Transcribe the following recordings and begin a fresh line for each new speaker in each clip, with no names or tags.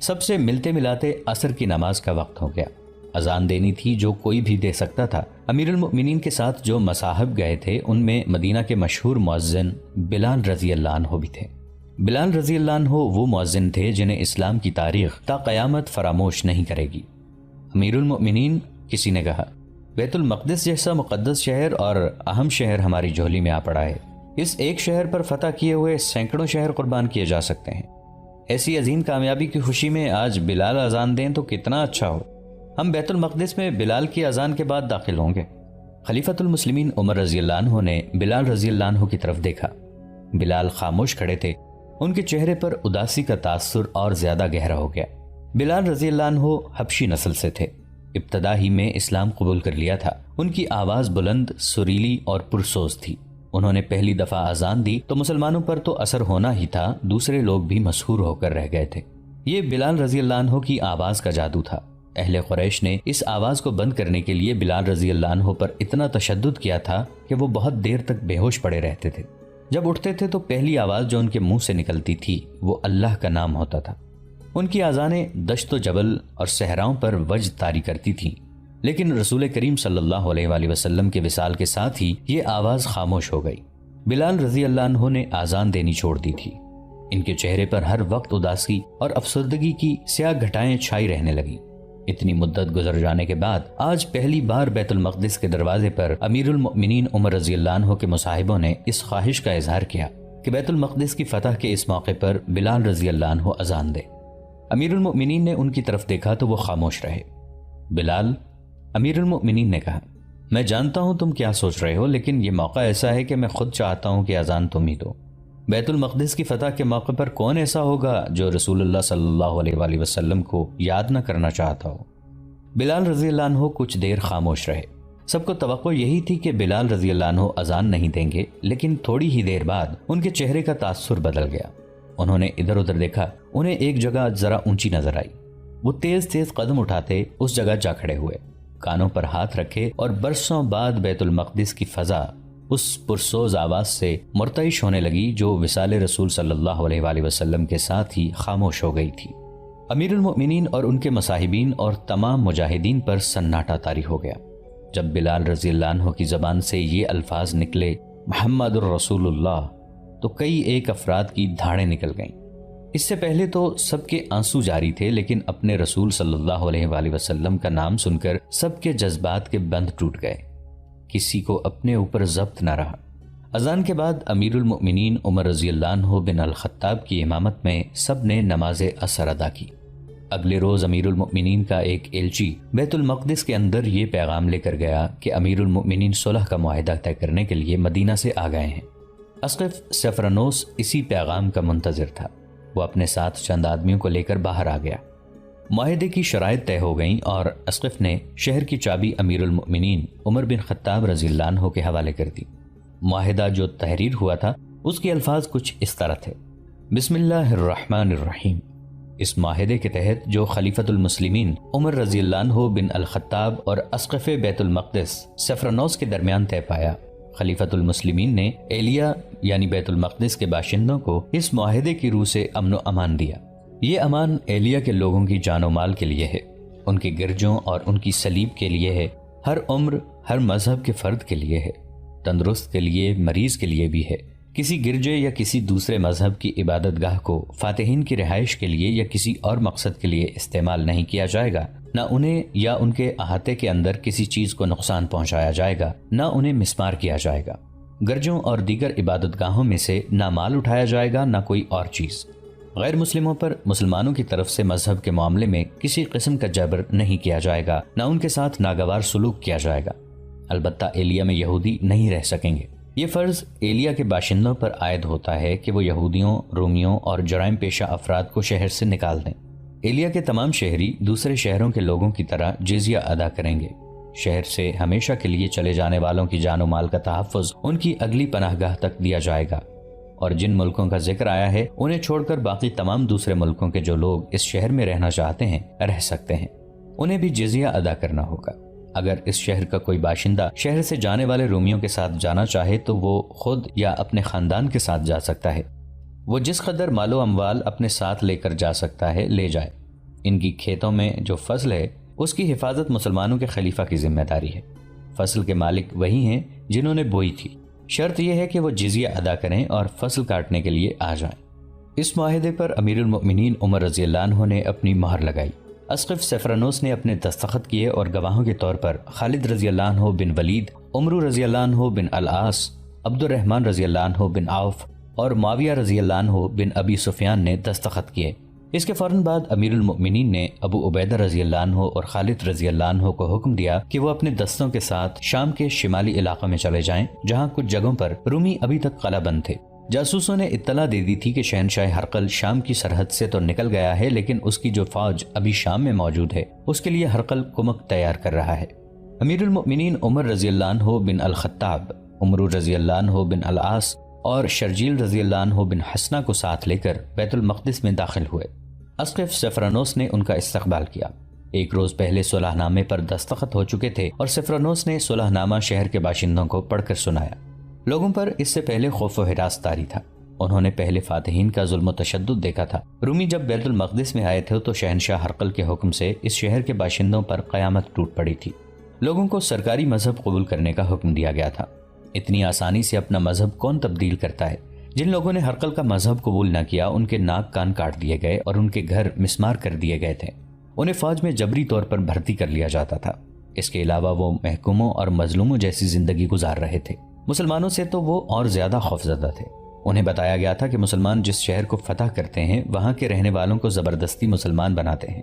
سب سے ملتے ملاتے عصر کی نماز کا وقت ہو گیا۔ اذان دینی تھی جو کوئی بھی دے سکتا تھا۔ امیر المؤمنین کے ساتھ جو مصاحب گئے تھے ان میں مدینہ کے مشہور مؤذن بلال رضی اللہ عنہ بھی تھے۔ بلال رضی اللہ عنہ وہ مؤذن تھے جنہیں اسلام کی تاریخ تا قیامت فراموش نہیں کرے گی۔ امیر المؤمنین، کسی نے کہا، بیت المقدس جیسا مقدس شہر اور اہم شہر ہماری جھولی میں آ پڑا ہے۔ اس ایک شہر پر فتح کیے ہوئے سینکڑوں شہر قربان کیے جا سکتے ہیں۔ ایسی عظیم کامیابی کی خوشی میں آج بلال اذان دیں تو کتنا اچھا ہو۔ ہم بیت المقدس میں بلال کی اذان کے بعد داخل ہوں گے۔ خلیفۃ المسلمین عمر رضی اللہ عنہ نے بلال رضی اللہ عنہ کی طرف دیکھا۔ بلال خاموش کھڑے تھے۔ ان کے چہرے پر اداسی کا تاثر اور زیادہ گہرا ہو گیا۔ بلال رضی اللہ عنہ حبشی نسل سے تھے۔ ابتدا ہی میں اسلام قبول کر لیا تھا۔ ان کی آواز بلند، سریلی اور پرسوز تھی۔ انہوں نے پہلی دفعہ اذان دی تو مسلمانوں پر تو اثر ہونا ہی تھا، دوسرے لوگ بھی مسحور ہو کر رہ گئے تھے۔ یہ بلال رضی اللہ عنہ کی آواز کا جادو تھا۔ اہل قریش نے اس آواز کو بند کرنے کے لیے بلال رضی اللہ عنہ پر اتنا تشدد کیا تھا کہ وہ بہت دیر تک بے ہوش پڑے رہتے تھے۔ جب اٹھتے تھے تو پہلی آواز جو ان کے منہ سے نکلتی تھی وہ اللہ کا نام ہوتا تھا۔ ان کی اذانیں دشت و جبل اور صحراؤں پر وجد طاری کرتی تھیں، لیکن رسول کریم صلی اللہ علیہ وآلہ وسلم کے وصال کے ساتھ ہی یہ آواز خاموش ہو گئی۔ بلال رضی اللہ عنہ نے اذان دینی چھوڑ دی تھی۔ ان کے چہرے پر ہر وقت اداسی اور افسردگی کی سیاہ گھٹائیں چھائی رہنے لگیں۔ اتنی مدت گزر جانے کے بعد آج پہلی بار بیت المقدس کے دروازے پر امیر المؤمنین عمر رضی اللہ عنہ کے مصاحبوں نے اس خواہش کا اظہار کیا کہ بیت المقدس کی فتح کے اس موقع پر بلال رضی اللہ عنہ اذان دے۔ امیر المؤمنین نے ان کی طرف دیکھا تو وہ خاموش رہے۔ بلال، امیر المؤمنین نے کہا، میں جانتا ہوں تم کیا سوچ رہے ہو، لیکن یہ موقع ایسا ہے کہ میں خود چاہتا ہوں کہ اذان تم ہی دو۔ بیت المقدس کی فتح کے موقع پر کون ایسا ہوگا جو رسول اللہ صلی اللہ علیہ وآلہ وسلم کو یاد نہ کرنا چاہتا ہو؟ بلال رضی اللہ عنہ کچھ دیر خاموش رہے۔ سب کو توقع یہی تھی کہ بلال رضی اللہ عنہ اذان نہیں دیں گے، لیکن تھوڑی ہی دیر بعد ان کے چہرے کا تاثر بدل گیا۔ انہوں نے ادھر ادھر دیکھا، انہیں ایک جگہ ذرا اونچی نظر آئی۔ وہ تیز تیز قدم اٹھاتے اس جگہ جا کھڑے ہوئے، کانوں پر ہاتھ رکھے اور برسوں بعد بیت المقدس کی فضا اس پرسوز آواز سے مرتعش ہونے لگی جو وصال رسول صلی اللہ علیہ وآلہ وسلم کے ساتھ ہی خاموش ہو گئی تھی۔ امیر المؤمنین اور ان کے مصاحبین اور تمام مجاہدین پر سناٹا طاری ہو گیا۔ جب بلال رضی اللہ عنہ کی زبان سے یہ الفاظ نکلے، محمد الرسول اللہ، تو کئی ایک افراد کی دھاڑیں نکل گئیں۔ اس سے پہلے تو سب کے آنسو جاری تھے، لیکن اپنے رسول صلی اللہ علیہ وآلہ وسلم کا نام سن کر سب کے جذبات کے بند ٹوٹ گئے۔ کسی کو اپنے اوپر ضبط نہ رہا۔ اذان کے بعد امیر المؤمنین عمر رضی اللہ عنہ بن الخطاب کی امامت میں سب نے نماز عصر ادا کی۔ اگلے روز امیر المؤمنین کا ایک ایلچی بیت المقدس کے اندر یہ پیغام لے کر گیا کہ امیر المؤمنین صلح کا معاہدہ طے کرنے کے لیے مدینہ سے آ گئے ہیں۔ اسقف سفرنوس اسی پیغام کا منتظر تھا۔ وہ اپنے ساتھ چند آدمیوں کو لے کر باہر آ گیا۔ معاہدے کی شرائط طے ہو گئیں اور اسقف نے شہر کی چابی امیر المؤمنین عمر بن خطاب رضی اللہ عنہ کے حوالے کر دی۔ معاہدہ جو تحریر ہوا تھا اس کے الفاظ کچھ اس طرح تھے: بسم اللہ الرحمن الرحیم۔ اس معاہدے کے تحت جو خلیفۃ المسلمین عمر رضی اللہ عنہ بن الخطاب اور اسقف بیت المقدس سفرنوس کے درمیان طے پایا، خلیفۃ المسلمین نے ایلیا یعنی بیت المقدس کے باشندوں کو اس معاہدے کی روح سے امن و امان دیا۔ یہ امان ایلیا کے لوگوں کی جان و مال کے لیے ہے، ان کے گرجوں اور ان کی صلیب کے لیے ہے، ہر عمر ہر مذہب کے فرد کے لیے ہے، تندرست کے لیے، مریض کے لیے بھی ہے۔ کسی گرجے یا کسی دوسرے مذہب کی عبادت گاہ کو فاتحین کی رہائش کے لیے یا کسی اور مقصد کے لیے استعمال نہیں کیا جائے گا، نہ انہیں یا ان کے احاطے کے اندر کسی چیز کو نقصان پہنچایا جائے گا، نہ انہیں مسمار کیا جائے گا۔ گرجوں اور دیگر عبادت گاہوں میں سے نہ مال اٹھایا جائے گا نہ کوئی اور چیز۔ غیر مسلموں پر مسلمانوں کی طرف سے مذہب کے معاملے میں کسی قسم کا جبر نہیں کیا جائے گا، نہ ان کے ساتھ ناگوار سلوک کیا جائے گا۔ البتہ ایلیا میں یہودی نہیں رہ سکیں گے۔ یہ فرض ایلیا کے باشندوں پر عائد ہوتا ہے کہ وہ یہودیوں، رومیوں اور جرائم پیشہ افراد کو شہر سے نکال دیں۔ ایلیا کے تمام شہری دوسرے شہروں کے لوگوں کی طرح جزیہ ادا کریں گے۔ شہر سے ہمیشہ کے لیے چلے جانے والوں کی جان و مال کا تحفظ ان کی اگلی پناہ گاہ تک دیا جائے گا، اور جن ملکوں کا ذکر آیا ہے انہیں چھوڑ کر باقی تمام دوسرے ملکوں کے جو لوگ اس شہر میں رہنا چاہتے ہیں رہ سکتے ہیں، انہیں بھی جزیہ ادا کرنا ہوگا۔ اگر اس شہر کا کوئی باشندہ شہر سے جانے والے رومیوں کے ساتھ جانا چاہے تو وہ خود یا اپنے خاندان کے ساتھ جا سکتا ہے۔ وہ جس قدر مال و اموال اپنے ساتھ لے کر جا سکتا ہے لے جائے، ان کی کھیتوں میں جو فصل ہے اس کی حفاظت مسلمانوں کے خلیفہ کی ذمہ داری ہے۔ فصل کے مالک وہی ہیں جنہوں نے بوئی تھی، شرط یہ ہے کہ وہ جزیہ ادا کریں اور فصل کاٹنے کے لیے آ جائیں۔ اس معاہدے پر امیر المؤمنین عمر رضی اللہ عنہ نے اپنی مہر لگائی۔ اسقف سفرانوس نے اپنے دستخط کیے اور گواہوں کے طور پر خالد رضی اللہ عنہ بن ولید، عمرو رضی اللہ عنہ بن العاص، عبد الرحمن رضی اللہ عنہ بن عوف اور معاویہ رضی اللہ عنہ بن ابی سفیان نے دستخط کیے۔ اس کے فوراً بعد امیر المؤمنین نے ابو عبیدہ رضی اللہ عنہ اور خالد رضی اللہ عنہ کو حکم دیا کہ وہ اپنے دستوں کے ساتھ شام کے شمالی علاقوں میں چلے جائیں، جہاں کچھ جگہوں پر رومی ابھی تک قلعہ بند تھے۔ جاسوسوں نے اطلاع دے دی تھی کہ شہنشاہ ہرقل شام کی سرحد سے تو نکل گیا ہے، لیکن اس کی جو فوج ابھی شام میں موجود ہے اس کے لیے ہرقل کمک تیار کر رہا ہے۔ امیر المؤمنین عمر رضی اللہ عنہ بن الخطاب، عمرو رضی اللہ عنہ بن العاص اور شرجیل رضی اللہ عنہ بن حسنہ کو ساتھ لے کر بیت المقدس میں داخل ہوئے۔ اسقف سفرانوس نے ان کا استقبال کیا۔ ایک روز پہلے صلح نامے پر دستخط ہو چکے تھے اور سفرانوس نے صلح نامہ شہر کے باشندوں کو پڑھ کر سنایا۔ لوگوں پر اس سے پہلے خوف و ہراس طاری تھا۔ انہوں نے پہلے فاتحین کا ظلم و تشدد دیکھا تھا۔ رومی جب بیت المقدس میں آئے تھے تو شہنشاہ ہرقل کے حکم سے اس شہر کے باشندوں پر قیامت ٹوٹ پڑی تھی۔ لوگوں کو سرکاری مذہب قبول کرنے کا حکم دیا گیا تھا۔ اتنی آسانی سے اپنا مذہب کون تبدیل کرتا ہے؟ جن لوگوں نے ہرقل کا مذہب قبول نہ کیا ان کے ناک کان کاٹ دیے گئے اور ان کے گھر مسمار کر دیے گئے تھے۔ انہیں فوج میں جبری طور پر بھرتی کر لیا جاتا تھا۔ اس کے علاوہ وہ محکوموں اور مظلوموں جیسی زندگی گزار رہے تھے۔ مسلمانوں سے تو وہ اور زیادہ خوفزدہ تھے۔ انہیں بتایا گیا تھا کہ مسلمان جس شہر کو فتح کرتے ہیں وہاں کے رہنے والوں کو زبردستی مسلمان بناتے ہیں،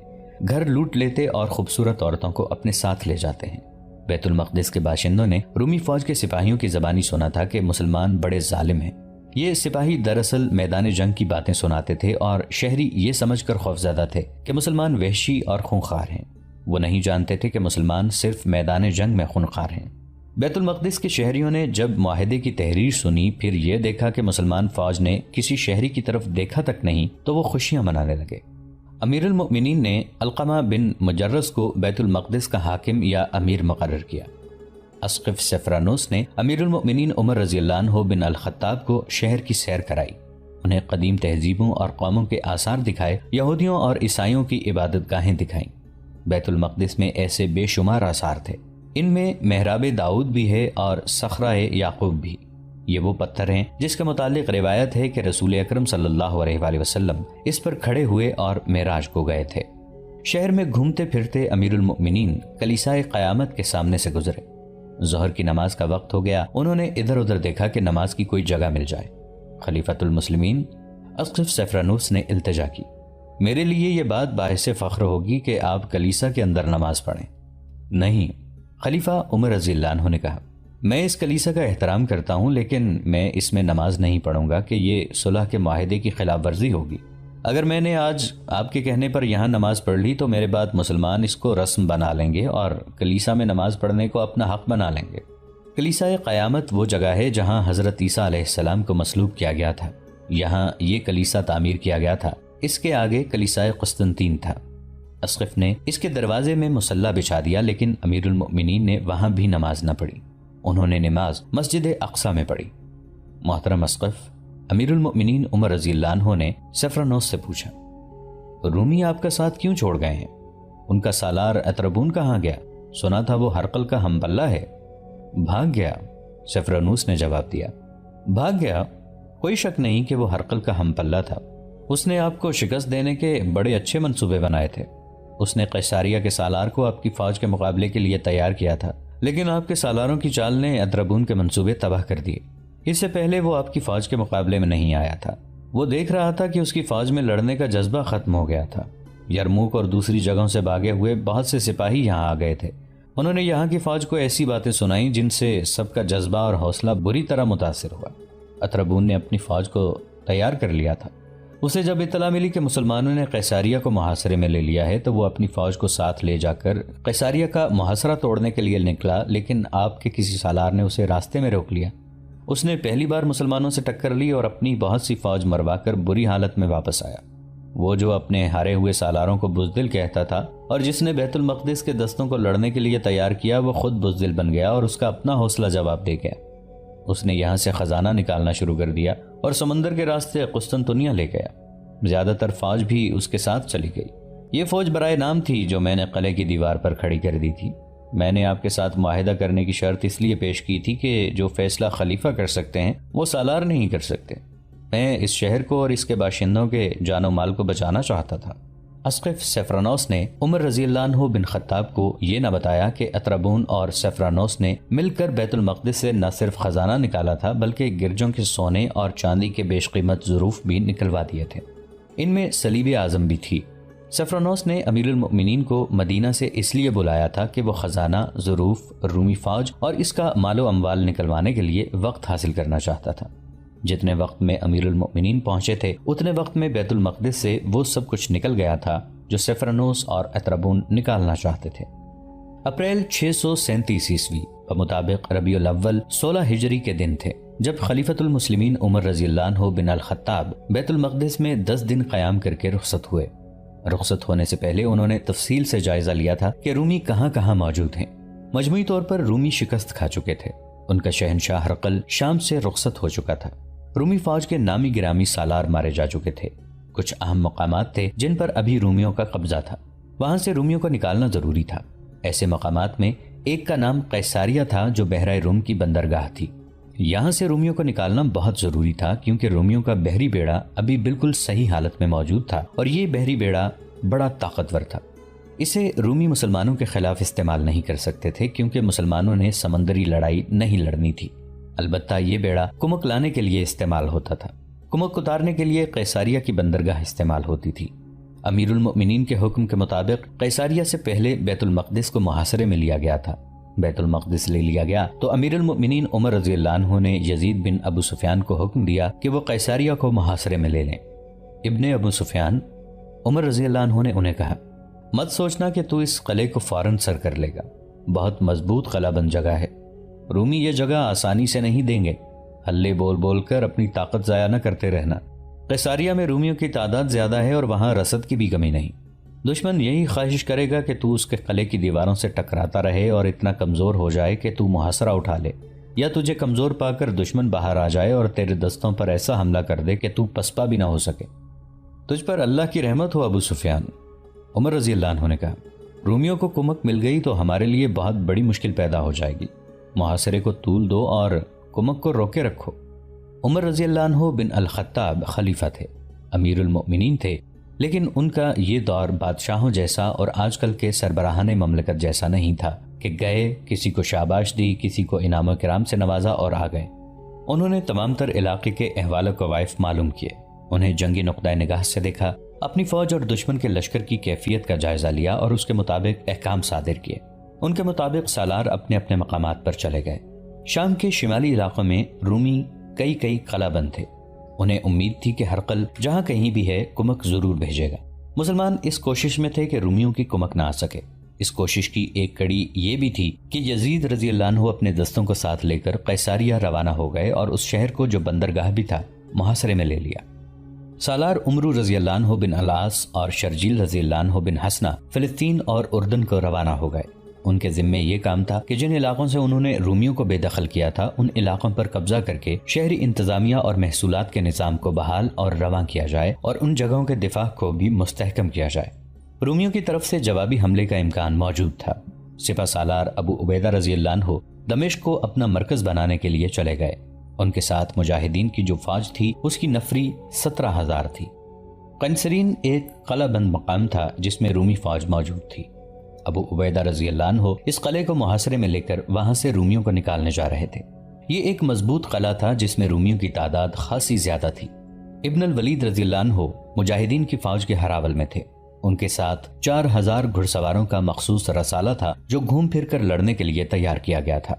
گھر لوٹ لیتے اور خوبصورت عورتوں کو اپنے ساتھ لے جاتے ہیں۔ بیت المقدس کے باشندوں نے رومی فوج کے سپاہیوں کی زبانی سنا تھا کہ مسلمان بڑے ظالم ہیں۔ یہ سپاہی دراصل میدان جنگ کی باتیں سناتے تھے اور شہری یہ سمجھ کر خوفزدہ تھے کہ مسلمان وحشی اور خونخوار ہیں۔ وہ نہیں جانتے تھے کہ مسلمان صرف میدان جنگ میں خونخوار ہیں۔ بیت المقدس کے شہریوں نے جب معاہدے کی تحریر سنی، پھر یہ دیکھا کہ مسلمان فوج نے کسی شہری کی طرف دیکھا تک نہیں، تو وہ خوشیاں منانے لگے۔ امیر المؤمنین نے علقمہ بن مجرز کو بیت المقدس کا حاکم یا امیر مقرر کیا۔ اسقف سفرانوس نے امیر المؤمنین عمر رضی اللہ عنہ بن الخطاب کو شہر کی سیر کرائی، انہیں قدیم تہذیبوں اور قوموں کے آثار دکھائے، یہودیوں اور عیسائیوں کی عبادت گاہیں دکھائیں۔ بیت المقدس میں ایسے بے شمار آثار تھے، ان میں محراب داؤد بھی ہے اور صخرہ یعقوب بھی۔ یہ وہ پتھر ہیں جس کے متعلق روایت ہے کہ رسول اکرم صلی اللہ علیہ وآلہ وسلم اس پر کھڑے ہوئے اور معراج کو گئے تھے۔ شہر میں گھومتے پھرتے امیر المؤمنین کلیسائے قیامت کے سامنے سے گزرے۔ ظہر کی نماز کا وقت ہو گیا، انہوں نے ادھر ادھر دیکھا کہ نماز کی کوئی جگہ مل جائے۔ خلیفۃ المسلمین اسقف سفرانوس نے التجا کی، میرے لیے یہ بات باعث فخر ہوگی کہ آپ کلیسا کے اندر نماز پڑھیں۔ نہیں، خلیفہ عمر رضی اللہ عنہ نے کہا، میں اس کلیسا کا احترام کرتا ہوں، لیکن میں اس میں نماز نہیں پڑھوں گا کہ یہ صلح کے معاہدے کی خلاف ورزی ہوگی۔ اگر میں نے آج آپ کے کہنے پر یہاں نماز پڑھ لی تو میرے بعد مسلمان اس کو رسم بنا لیں گے اور کلیسا میں نماز پڑھنے کو اپنا حق بنا لیں گے۔ کلیسائے قیامت وہ جگہ ہے جہاں حضرت عیسیٰ علیہ السلام کو مصلوب کیا گیا تھا، یہاں یہ کلیسا تعمیر کیا گیا تھا۔ اس کے آگے کلیسائے قسطنطین تھا۔ اسقف نے اس کے دروازے میں مصلی بچھا دیا، لیکن امیر المؤمنین نے وہاں بھی نماز نہ پڑھی، انہوں نے نماز مسجد اقصی میں پڑھی۔ محترم اسقف، امیر المؤمنین عمر رضی اللہ عنہ نے سفرانوس سے پوچھا، رومی آپ کا ساتھ کیوں چھوڑ گئے ہیں؟ ان کا سالار اطربون کہاں گیا؟ سنا تھا وہ ہرقل کا ہم پلہ ہے۔ بھاگ گیا، سفرانوس نے جواب دیا۔ بھاگ گیا؟ کوئی شک نہیں کہ وہ ہرقل کا ہم پلہ تھا۔ اس نے آپ کو شکست دینے کے بڑے اچھے منصوبے بنائے تھے۔ اس نے قیصاریہ کے سالار کو آپ کی فوج کے مقابلے کے لیے تیار کیا تھا، لیکن آپ کے سالاروں کی چال نے اطربون کے منصوبے تباہ کر دیے۔ اس سے پہلے وہ آپ کی فوج کے مقابلے میں نہیں آیا تھا۔ وہ دیکھ رہا تھا کہ اس کی فوج میں لڑنے کا جذبہ ختم ہو گیا تھا۔ یرموک اور دوسری جگہوں سے بھاگے ہوئے بہت سے سپاہی یہاں آ گئے تھے۔ انہوں نے یہاں کی فوج کو ایسی باتیں سنائیں جن سے سب کا جذبہ اور حوصلہ بری طرح متاثر ہوا۔ اطربون نے اپنی فوج کو تیار کر لیا تھا۔ اسے جب اطلاع ملی کہ مسلمانوں نے قیصاریہ کو محاصرے میں لے لیا ہے تو وہ اپنی فوج کو ساتھ لے جا کر قیصاریہ کا محاصرہ توڑنے کے لیے نکلا، لیکن آپ کے کسی سالار نے اسے راستے میں روک لیا۔ اس نے پہلی بار مسلمانوں سے ٹکر لی اور اپنی بہت سی فوج مروا کر بری حالت میں واپس آیا۔ وہ جو اپنے ہارے ہوئے سالاروں کو بزدل کہتا تھا اور جس نے بیت المقدس کے دستوں کو لڑنے کے لیے تیار کیا، وہ خود بزدل بن گیا اور اس کا اپنا حوصلہ جواب دے گیا۔ اس نے یہاں سے خزانہ نکالنا شروع کر دیا اور سمندر کے راستے قسطنطنیہ لے گیا۔ زیادہ تر فوج بھی اس کے ساتھ چلی گئی۔ یہ فوج برائے نام تھی جو میں نے قلعے کی دیوار پر کھڑی کر دی تھی۔ میں نے آپ کے ساتھ معاہدہ کرنے کی شرط اس لیے پیش کی تھی کہ جو فیصلہ خلیفہ کر سکتے ہیں وہ سالار نہیں کر سکتے۔ میں اس شہر کو اور اس کے باشندوں کے جان و مال کو بچانا چاہتا تھا۔ اسقف سیفرانوس نے عمر رضی اللہ عنہ بن خطاب کو یہ نہ بتایا کہ اطرابون اور سیفرانوس نے مل کر بیت المقدس سے نہ صرف خزانہ نکالا تھا بلکہ گرجوں کے سونے اور چاندی کے بیش قیمت ظروف بھی نکلوا دیے تھے۔ ان میں صلیب اعظم بھی تھی۔ سیفرانوس نے امیر المؤمنین کو مدینہ سے اس لیے بلایا تھا کہ وہ خزانہ، ظروف، رومی فوج اور اس کا مال و اموال نکلوانے کے لیے وقت حاصل کرنا چاہتا تھا۔ جتنے وقت میں امیر المؤمنین پہنچے تھے اتنے وقت میں بیت المقدس سے وہ سب کچھ نکل گیا تھا جو سیفرانوس اور اطرابون نکالنا چاہتے تھے۔ اپریل 637 عیسوی بمطابق ربیع الاول 16 ہجری کے دن تھے جب خلیفۃ المسلمین عمر رضی اللہ عنہ بن الخطاب بیت المقدس میں 10 دن قیام کر کے رخصت ہوئے۔ رخصت ہونے سے پہلے انہوں نے تفصیل سے جائزہ لیا تھا کہ رومی کہاں کہاں موجود ہیں۔ مجموعی طور پر رومی شکست کھا چکے تھے۔ ان کا شہنشاہ ہرقل شام سے رخصت ہو چکا تھا۔ رومی فوج کے نامی گرامی سالار مارے جا چکے تھے۔ کچھ اہم مقامات تھے جن پر ابھی رومیوں کا قبضہ تھا، وہاں سے رومیوں کو نکالنا ضروری تھا۔ ایسے مقامات میں ایک کا نام قیصاریہ تھا جو بحرۂ روم کی بندرگاہ تھی۔ یہاں سے رومیوں کو نکالنا بہت ضروری تھا کیونکہ رومیوں کا بحری بیڑا ابھی بالکل صحیح حالت میں موجود تھا اور یہ بحری بیڑا بڑا طاقتور تھا۔ اسے رومی مسلمانوں کے خلاف استعمال نہیں کر سکتے تھے کیونکہ مسلمانوں نے سمندری لڑائی نہیں لڑنی تھی۔ البتہ یہ بیڑا کمک لانے کے لیے استعمال ہوتا تھا۔ کمک اتارنے کے لیے قیصاریہ کی بندرگاہ استعمال ہوتی تھی۔ امیر المؤمنین کے حکم کے مطابق قیصاریہ سے پہلے بیت المقدس کو محاصرے میں لیا گیا تھا۔ بیت المقدس لے لیا گیا تو امیر المؤمنین عمر رضی اللہ عنہ نے یزید بن ابو سفیان کو حکم دیا کہ وہ قیصاریہ کو محاصرے میں لے لیں۔ ابن ابو سفیان عمر رضی اللہ عنہ نے انہیں کہا، مت سوچنا کہ تو اس قلعے کو فوراً سر کر لے گا، بہت مضبوط قلعہ بند جگہ ہے، رومی یہ جگہ آسانی سے نہیں دیں گے، ہلے بول بول کر اپنی طاقت ضائع نہ کرتے رہنا۔ قیصاریہ میں رومیوں کی تعداد زیادہ ہے اور وہاں رسد کی بھی کمی نہیں۔ دشمن یہی خواہش کرے گا کہ تو اس کے قلعے کی دیواروں سے ٹکراتا رہے اور اتنا کمزور ہو جائے کہ تو محاصرہ اٹھا لے، یا تجھے کمزور پا کر دشمن باہر آ جائے اور تیرے دستوں پر ایسا حملہ کر دے کہ تو پسپا بھی نہ ہو سکے۔ تجھ پر اللہ کی رحمت ہو ابو سفیان، عمر رضی اللہ عنہ نے کہا۔ رومیوں کو کمک مل گئی تو ہمارے لیے بہت بڑی مشکل پیدا ہو جائے گی، محاصرے کو طول دو اور کمک کو روکے رکھو۔ عمر رضی اللہ عنہ بن الخطاب خلیفہ تھے، امیر المؤمنین تھے، لیکن ان کا یہ دور بادشاہوں جیسا اور آج کل کے سربراہان مملکت جیسا نہیں تھا کہ گئے، کسی کو شاباش دی، کسی کو انعام و کرام سے نوازا اور آ گئے۔ انہوں نے تمام تر علاقے کے احوال و قوائف معلوم کیے، انہیں جنگی نقطۂ نگاہ سے دیکھا، اپنی فوج اور دشمن کے لشکر کی کیفیت کا جائزہ لیا اور اس کے مطابق احکام صادر کیے۔ ان کے مطابق سالار اپنے اپنے مقامات پر چلے گئے۔ شام کے شمالی علاقوں میں رومی کئی قلعہ بند تھے۔ انہیں امید تھی کہ ہرقل جہاں کہیں بھی ہے کمک ضرور بھیجے گا۔ مسلمان اس کوشش میں تھے کہ رومیوں کی کمک نہ آ سکے۔ اس کوشش کی ایک کڑی یہ بھی تھی کہ یزید رضی اللہ عنہ اپنے دستوں کو ساتھ لے کر قیصاریہ روانہ ہو گئے اور اس شہر کو جو بندرگاہ بھی تھا محاصرے میں لے لیا۔ سالار عمرو رضی اللہ عنہ بن العاص اور شرجیل رضی اللہ عنہ بن حسنہ فلسطین اور اردن کو روانہ ہو گئے۔ ان کے ذمے یہ کام تھا کہ جن علاقوں سے انہوں نے رومیوں کو بے دخل کیا تھا ان علاقوں پر قبضہ کر کے شہری انتظامیہ اور محصولات کے نظام کو بحال اور رواں کیا جائے اور ان جگہوں کے دفاع کو بھی مستحکم کیا جائے۔ رومیوں کی طرف سے جوابی حملے کا امکان موجود تھا۔ سپہ سالار ابو عبیدہ رضی اللہ عنہ دمشق کو اپنا مرکز بنانے کے لیے چلے گئے۔ ان کے ساتھ مجاہدین کی جو فوج تھی اس کی نفری 17,000 تھی۔ قنسرین ایک قلعہ بند مقام تھا جس میں رومی فوج موجود تھی۔ ابو عبیدہ رضی اللہ عنہ اس قلعے کو محاصرے میں لے کر وہاں سے رومیوں کو نکالنے جا رہے تھے۔ یہ ایک مضبوط قلعہ تھا جس میں رومیوں کی تعداد خاصی زیادہ تھی۔ ابن الولید رضی اللہ عنہ مجاہدین کی فوج کے ہراول میں تھے۔ ان کے ساتھ 4,000 گھڑ سواروں کا مخصوص رسالہ تھا جو گھوم پھر کر لڑنے کے لیے تیار کیا گیا تھا۔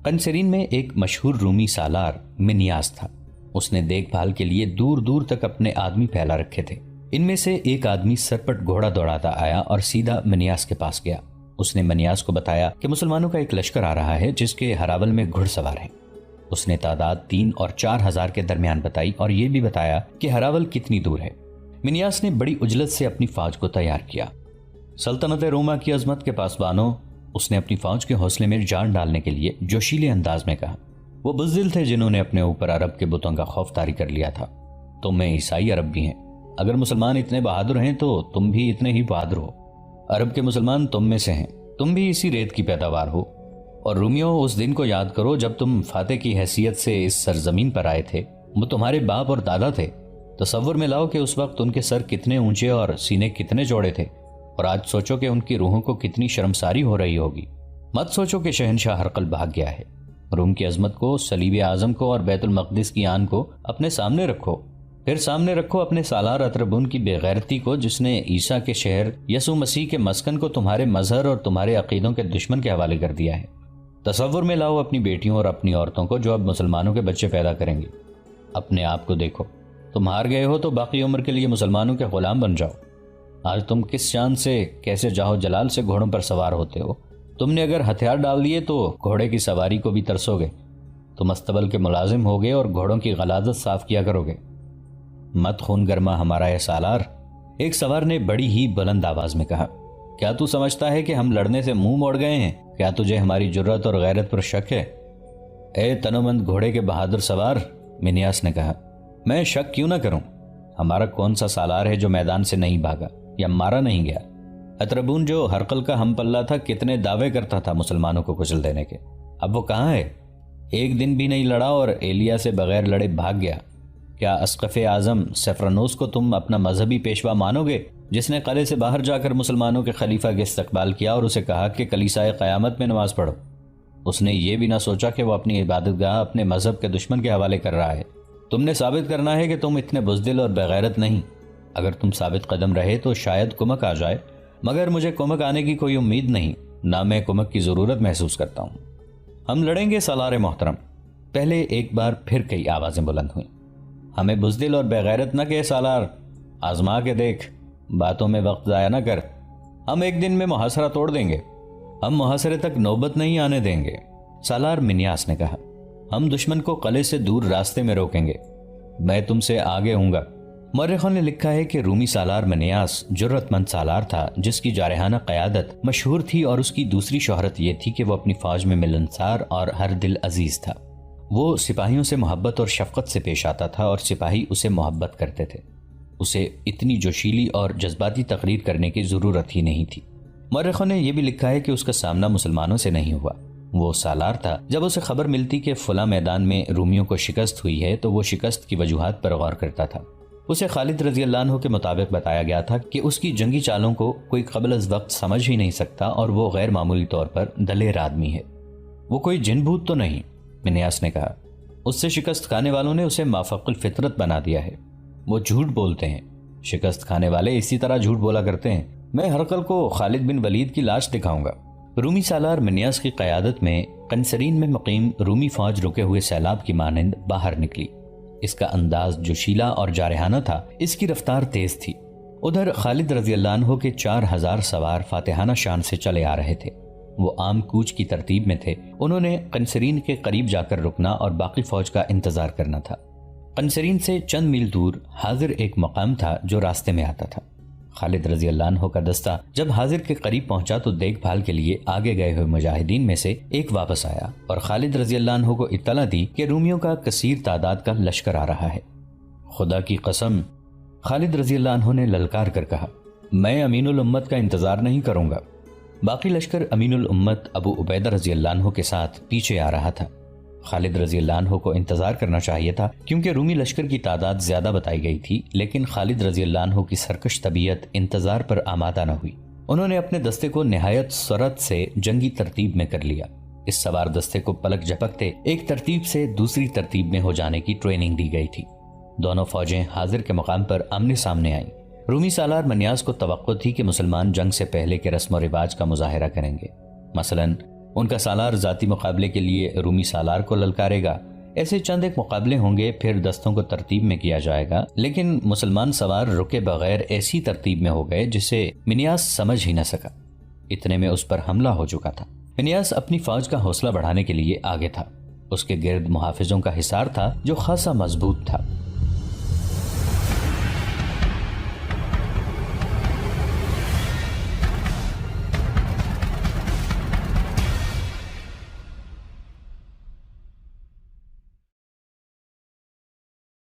قنسرین میں ایک مشہور رومی سالار منیاس تھا۔ اس نے دیکھ بھال کے لیے دور دور تک اپنے آدمی پھیلا رکھے تھے۔ ان میں سے ایک آدمی سرپٹ گھوڑا دوڑاتا آیا اور سیدھا منیاس کے پاس گیا۔ اس نے منیاس کو بتایا کہ مسلمانوں کا ایک لشکر آ رہا ہے جس کے ہراول میں گھڑ سوار ہیں۔ اس نے تعداد 3 اور 4,000 کے درمیان بتائی اور یہ بھی بتایا کہ ہراول کتنی دور ہے۔ منیاس نے بڑی عجلت سے اپنی فوج کو تیار کیا۔ سلطنت روما کی عظمت کے پاسبانوں، اس نے اپنی فوج کے حوصلے میں جان ڈالنے کے لیے جوشیلے انداز میں کہا۔ وہ بزدل تھے جنہوں نے اپنے اوپر عرب کے بتوں کا خوف طاری کر لیا تھا۔ تم میں عیسائی عرب بھی ہیں، اگر مسلمان اتنے بہادر ہیں تو تم بھی اتنے ہی بہادر ہو۔ عرب کے مسلمان تم میں سے ہیں، تم بھی اسی ریت کی پیداوار ہو۔ اور رومیوں، اس دن کو یاد کرو جب تم فاتح کی حیثیت سے اس سرزمین پر آئے تھے۔ وہ تمہارے باپ اور دادا تھے۔ تصور میں لاؤ کہ اس وقت ان کے سر کتنے اونچے اور سینے کتنے چوڑے تھے، اور آج سوچو کہ ان کی روحوں کو کتنی شرمساری ہو رہی ہوگی۔ مت سوچو کہ شہنشاہ ہرقل بھاگ گیا ہے۔ روم کی عظمت کو، صلیب اعظم کو اور بیت المقدس کی آن کو اپنے سامنے رکھو۔ پھر سامنے رکھو اپنے سالار اطربون کی بے غیرتی کو، جس نے عیسیٰ کے شہر یسوع مسیح کے مسکن کو تمہارے مظہر اور تمہارے عقیدوں کے دشمن کے حوالے کر دیا ہے۔ تصور میں لاؤ اپنی بیٹیوں اور اپنی عورتوں کو جو اب مسلمانوں کے بچے پیدا کریں گے۔ اپنے آپ کو دیکھو، تم ہار گئے ہو تو باقی عمر کے لیے مسلمانوں کے غلام بن جاؤ۔ آج تم کس شان سے، کیسے جاہو جلال سے گھوڑوں پر سوار ہوتے ہو۔ تم نے اگر ہتھیار ڈال دیے تو گھوڑے کی سواری کو بھی ترسو گے۔ تم استبل کے ملازم ہوگے اور گھوڑوں کی غلاظت صاف کیا کرو گے۔ مت خون گرما ہمارا اے سالار، ایک سوار نے بڑی ہی بلند آواز میں کہا۔ کیا تو سمجھتا ہے کہ ہم لڑنے سے منہ موڑ گئے ہیں؟ کیا تجھے ہماری جرت اور غیرت پر شک ہے؟ اے تنومند گھوڑے کے بہادر سوار، منیاس نے کہا، میں شک کیوں نہ کروں؟ ہمارا کون سا سالار ہے جو میدان سے نہیں بھاگا یا مارا نہیں گیا؟ اطربون جو ہرقل کا ہم پلہ تھا کتنے دعوے کرتا تھا مسلمانوں کو کچل دینے کے، اب وہ کہاں ہے؟ ایک دن بھی نہیں لڑا اور ایلیا سے بغیر لڑے بھاگ گیا۔ کیا اسقف اعظم سفرنوس کو تم اپنا مذہبی پیشوا مانو گے، جس نے قلعے سے باہر جا کر مسلمانوں کے خلیفہ کے استقبال کیا اور اسے کہا کہ کلیسائے قیامت میں نماز پڑھو؟ اس نے یہ بھی نہ سوچا کہ وہ اپنی عبادت گاہ اپنے مذہب کے دشمن کے حوالے کر رہا ہے۔ تم نے ثابت کرنا ہے کہ تم اتنے بزدل اور بغیرت نہیں۔ اگر تم ثابت قدم رہے تو شاید کمک آ جائے، مگر مجھے کمک آنے کی کوئی امید نہیں، نہ میں کمک کی ضرورت محسوس کرتا ہوں۔ ہم لڑیں گے سالار محترم، پہلے ایک بار پھر کئی آوازیں بلند ہوئیں۔ ہمیں بزدل اور بغیرت نہ کہ سالار، آزما کے دیکھ، باتوں میں وقت ضائع نہ کر۔ ہم ایک دن میں محاصرہ توڑ دیں گے، ہم محاصرے تک نوبت نہیں آنے دیں گے، سالار منیاس نے کہا۔ ہم دشمن کو قلعے سے دور راستے میں روکیں گے، میں تم سے آگے ہوں گا۔ مورخوں نے لکھا ہے کہ رومی سالار منیاس جرت مند سالار تھا، جس کی جارحانہ قیادت مشہور تھی، اور اس کی دوسری شہرت یہ تھی کہ وہ اپنی فوج میں ملنسار اور ہر دل عزیز تھا۔ وہ سپاہیوں سے محبت اور شفقت سے پیش آتا تھا اور سپاہی اسے محبت کرتے تھے۔ اسے اتنی جوشیلی اور جذباتی تقریر کرنے کی ضرورت ہی نہیں تھی۔ مورخوں نے یہ بھی لکھا ہے کہ اس کا سامنا مسلمانوں سے نہیں ہوا۔ وہ سالار تھا، جب اسے خبر ملتی کہ فلاں میدان میں رومیوں کو شکست ہوئی ہے تو وہ شکست کی وجوہات پر غور کرتا تھا۔ اسے خالد رضی اللہ عنہ کے مطابق بتایا گیا تھا کہ اس کی جنگی چالوں کو کوئی قبل از وقت سمجھ ہی نہیں سکتا اور وہ غیر معمولی طور پر دلیر آدمی ہے۔ وہ کوئی جن بھوت تو نہیں، منیاس نے کہا۔ اس سے شکست کھانے والوں نے اسے مافق الفطرت بنا دیا ہے۔ وہ جھوٹ بولتے ہیں، شکست کھانے والے اسی طرح جھوٹ بولا کرتے ہیں۔ میں ہرقل کو خالد بن ولید کی لاش دکھاؤں گا۔ رومی سالار منیاس کی قیادت میں قنسرین میں مقیم رومی فوج رکے ہوئے سیلاب کی مانند باہر نکلی۔ اس کا انداز جوشیلا اور جارحانہ تھا، اس کی رفتار تیز تھی۔ ادھر خالد رضی اللہ عنہ کے 4000 سوار فاتحانہ شان سے چلے آ رہے تھے۔ وہ عام کوچ کی ترتیب میں تھے۔ انہوں نے قنسرین کے قریب جا کر رکنا اور باقی فوج کا انتظار کرنا تھا۔ قنسرین سے چند میل دور حاضر ایک مقام تھا جو راستے میں آتا تھا۔ خالد رضی اللہ عنہ کا دستہ جب حاضر کے قریب پہنچا تو دیکھ بھال کے لیے آگے گئے ہوئے مجاہدین میں سے ایک واپس آیا اور خالد رضی اللہ عنہ کو اطلاع دی کہ رومیوں کا کثیر تعداد کا لشکر آ رہا ہے۔ خدا کی قسم، خالد رضی اللہ عنہ نے للکار کر کہا، میں امین الامت کا انتظار نہیں کروں گا۔ باقی لشکر امین الامت ابو عبیدہ رضی اللہ عنہ کے ساتھ پیچھے آ رہا تھا۔ خالد رضی اللہ عنہ کو انتظار کرنا چاہیے تھا کیونکہ رومی لشکر کی تعداد زیادہ بتائی گئی تھی، لیکن خالد رضی اللہ عنہ کی سرکش طبیعت انتظار پر آمادہ نہ ہوئی۔ انہوں نے اپنے دستے کو نہایت سرعت سے جنگی ترتیب میں کر لیا۔ اس سوار دستے کو پلک جھپکتے ایک ترتیب سے دوسری ترتیب میں ہو جانے کی ٹریننگ دی گئی تھی۔ دونوں فوجیں حاضر کے مقام پر آمنے سامنے آئیں۔ رومی سالار منیاس کو توقع تھی کہ مسلمان جنگ سے پہلے کے رسم و رواج کا مظاہرہ کریں گے۔ مثلاً ان کا سالار ذاتی مقابلے کے لیے رومی سالار کو للکارے گا۔ ایسے چند ایک مقابلے ہوں گے، پھر دستوں کو ترتیب میں کیا جائے گا، لیکن مسلمان سوار رکے بغیر ایسی ترتیب میں ہو گئے جسے منیاس سمجھ ہی نہ سکا۔ اتنے میں اس پر حملہ ہو چکا تھا۔ منیاس اپنی فوج کا حوصلہ بڑھانے کے لیے آگے تھا۔ اس کے گرد محافظوں کا حصار تھا جو خاصا مضبوط تھا۔